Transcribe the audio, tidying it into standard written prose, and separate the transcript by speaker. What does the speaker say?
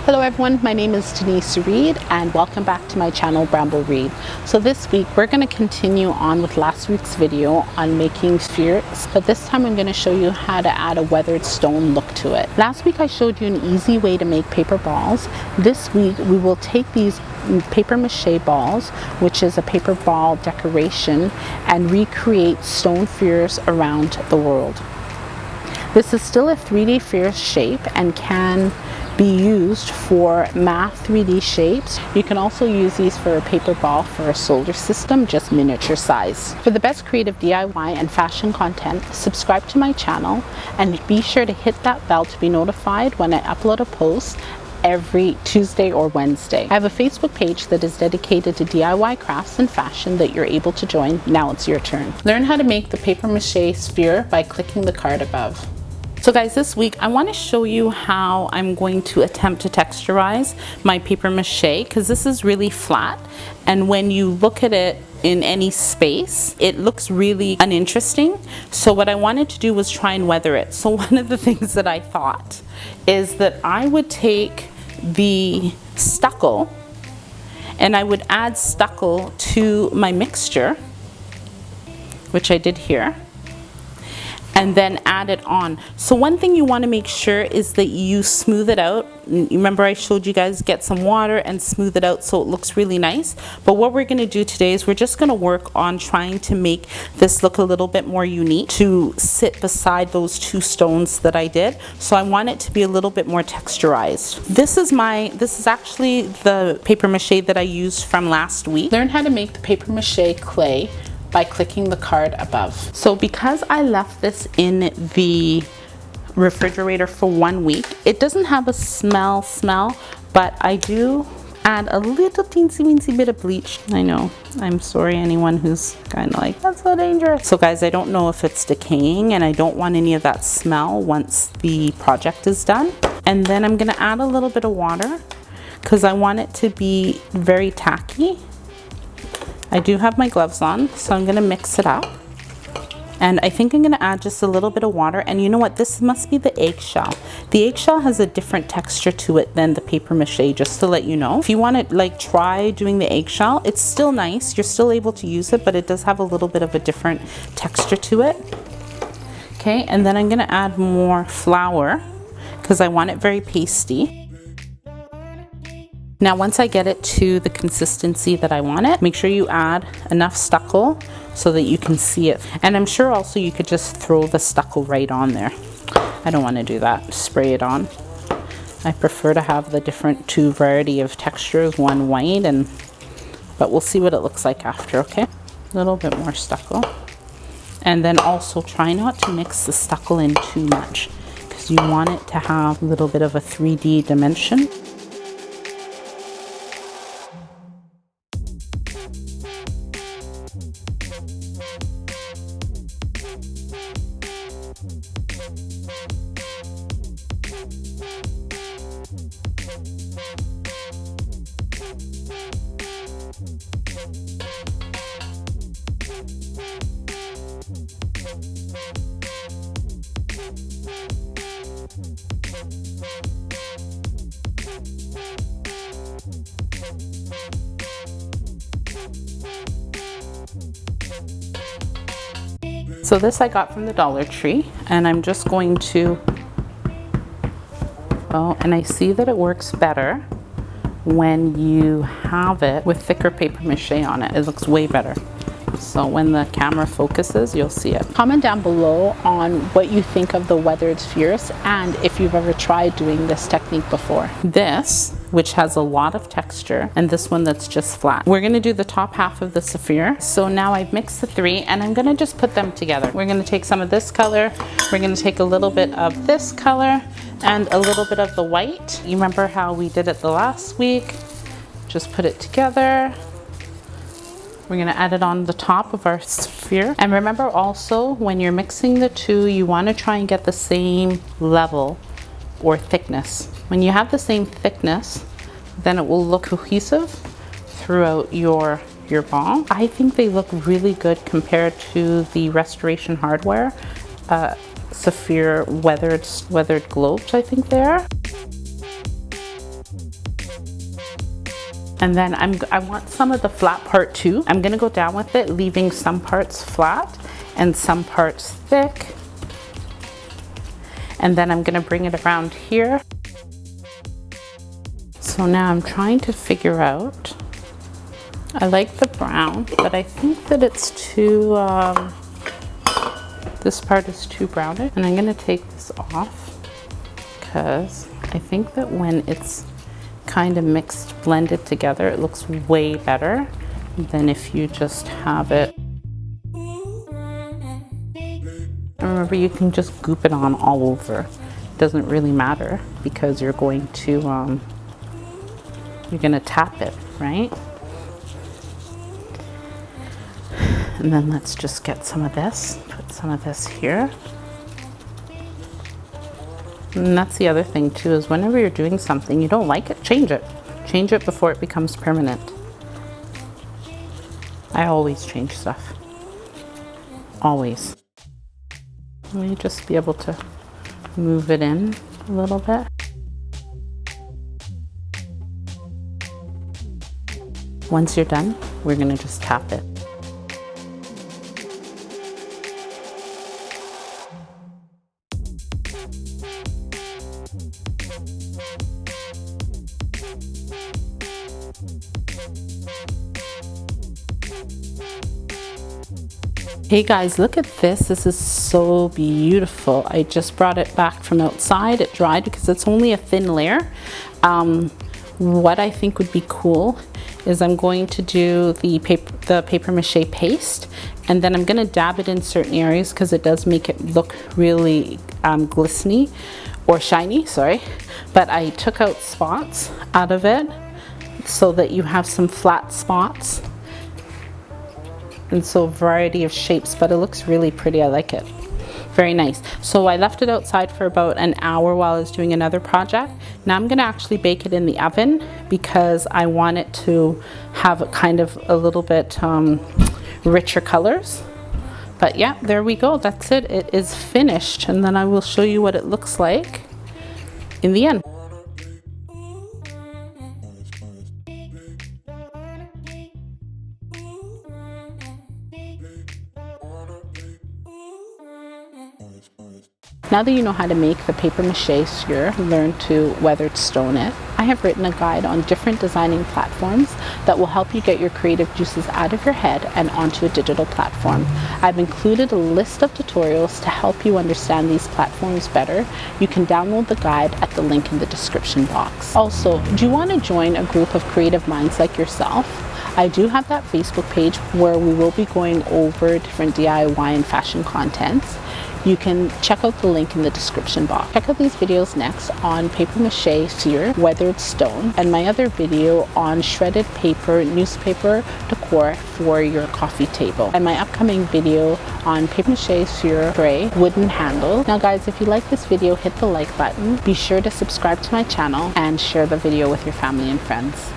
Speaker 1: Hello everyone, my name is Denise Reed and welcome back to my channel Bramble Reed. So this week we're going to continue on with last week's video on making spheres, but this time I'm going to show you how to add a weathered stone look to it. Last week I showed you an easy way to make paper balls. This week we will take these papier-mâché balls, which is a paper ball decoration, and recreate stone spheres around the world. This is still a 3D sphere shape and can be used for math 3D shapes. You can also use these for a paper ball for a solar system, just miniature size. For the best creative DIY and fashion content, subscribe to my channel and be sure to hit that bell to be notified when I upload a post every Tuesday or Wednesday. I have a Facebook page that is dedicated to DIY crafts and fashion that you're able to join. Now it's your turn. Learn how to make the papier-mâché sphere by clicking the card above. So guys, this week I want to show you how I'm going to attempt to texturize my papier-mâché, because this is really flat, and when you look at it in any space it looks really uninteresting. So what I wanted to do was try and weather it. So one of the things that I thought is that I would take the stucco and I would add stucco to my mixture, which I did here, and then add it on. So one thing you want to make sure is that you smooth it out. Remember I showed you guys get some water and smooth it out so it looks really nice. But what we're going to do today is we're just going to work on trying to make this look a little bit more unique to sit beside those two stones that I did. So I want it to be a little bit more texturized. This is actually the papier-mâché that I used from last week. Learn how to make the papier-mâché clay by clicking the card above. So because I left this in the refrigerator for 1 week, it doesn't have a smell, but I do add a little teensy bit of bleach. I know, I'm sorry anyone who's kind of like, that's so dangerous. So guys, I don't know if it's decaying and I don't want any of that smell once the project is done. And then I'm gonna add a little bit of water because I want it to be very tacky. I do have my gloves on, so I'm gonna mix it up. And I think I'm gonna add just a little bit of water. And you know what, this must be the eggshell. The eggshell has a different texture to it than the papier-mâché, just to let you know. If you wanna like try doing the eggshell, it's still nice. You're still able to use it, but it does have a little bit of a different texture to it. Okay, and then I'm gonna add more flour because I want it very pasty. Now once I get it to the consistency that I want it, make sure you add enough stucco so that you can see it. And I'm sure also you could just throw the stucco right on there. I don't want to do that, spray it on. I prefer to have the different two variety of textures, one white but we'll see what it looks like after, okay? A little bit more stucco. And then also try not to mix the stucco in too much because you want it to have a little bit of a 3D dimension. So this I got from the Dollar Tree, and I'm just going to, and I see that it works better when you have it with thicker papier-mâché on it. It looks way better. So when the camera focuses, you'll see it. Comment down below on what you think of the weathered spheres and if you've ever tried doing this technique before. This, which has a lot of texture, and this one that's just flat. We're gonna do the top half of the sphere. So now I've mixed the three and I'm gonna just put them together. We're gonna take some of this color, we're gonna take a little bit of this color and a little bit of the white. You remember how we did it the last week? Just put it together. We're gonna add it on the top of our sphere. And remember also, when you're mixing the two, you wanna try and get the same level or thickness. When you have the same thickness, then it will look cohesive throughout your ball. I think they look really good compared to the Restoration Hardware Saphir weathered globes, I think they are. And then I want some of the flat part too. I'm gonna go down with it, leaving some parts flat and some parts thick. And then I'm gonna bring it around here. So now I'm trying to figure out, I like the brown, but I think that it's too, this part is too brownish. And I'm gonna take this off because I think that when it's kind of mixed, blended together, it looks way better than if you just have it. Remember, you can just goop it on all over. It doesn't really matter because you're going to tap it, right? And then let's just get some of this, put some of this here. And that's the other thing too, is whenever you're doing something, you don't like it, change it. Change it before it becomes permanent. I always change stuff. Always. Let me just be able to move it in a little bit. Once you're done, we're gonna just tap it. Hey guys, look at this. This is so beautiful. I just brought it back from outside. It dried because it's only a thin layer. What I think would be cool is I'm going to do the papier-mâché paste, and then I'm going to dab it in certain areas because it does make it look really glistening or shiny, sorry. But I took out spots out of it so that you have some flat spots. And so a variety of shapes, but it looks really pretty. I like it. Very nice. So I left it outside for about an hour while I was doing another project. Now I'm gonna actually bake it in the oven because I want it to have a kind of a little bit richer colors. But yeah, there we go. That's it. It is finished. And then I will show you what it looks like in the end. Now that you know how to make the papier-mâché skewer, learn to weathered stone it, I have written a guide on different designing platforms that will help you get your creative juices out of your head and onto a digital platform. I've included a list of tutorials to help you understand these platforms better. You can download the guide at the link in the description box. Also, do you want to join a group of creative minds like yourself? I do have that Facebook page where we will be going over different DIY and fashion contents. You can check out the link in the description box. Check out these videos next on papier-mâché cire, weathered stone, and my other video on shredded paper, newspaper decor for your coffee table, and my upcoming video on papier-mâché cire tray, wooden handle. Now guys, if you like this video, hit the like button. Be sure to subscribe to my channel and share the video with your family and friends.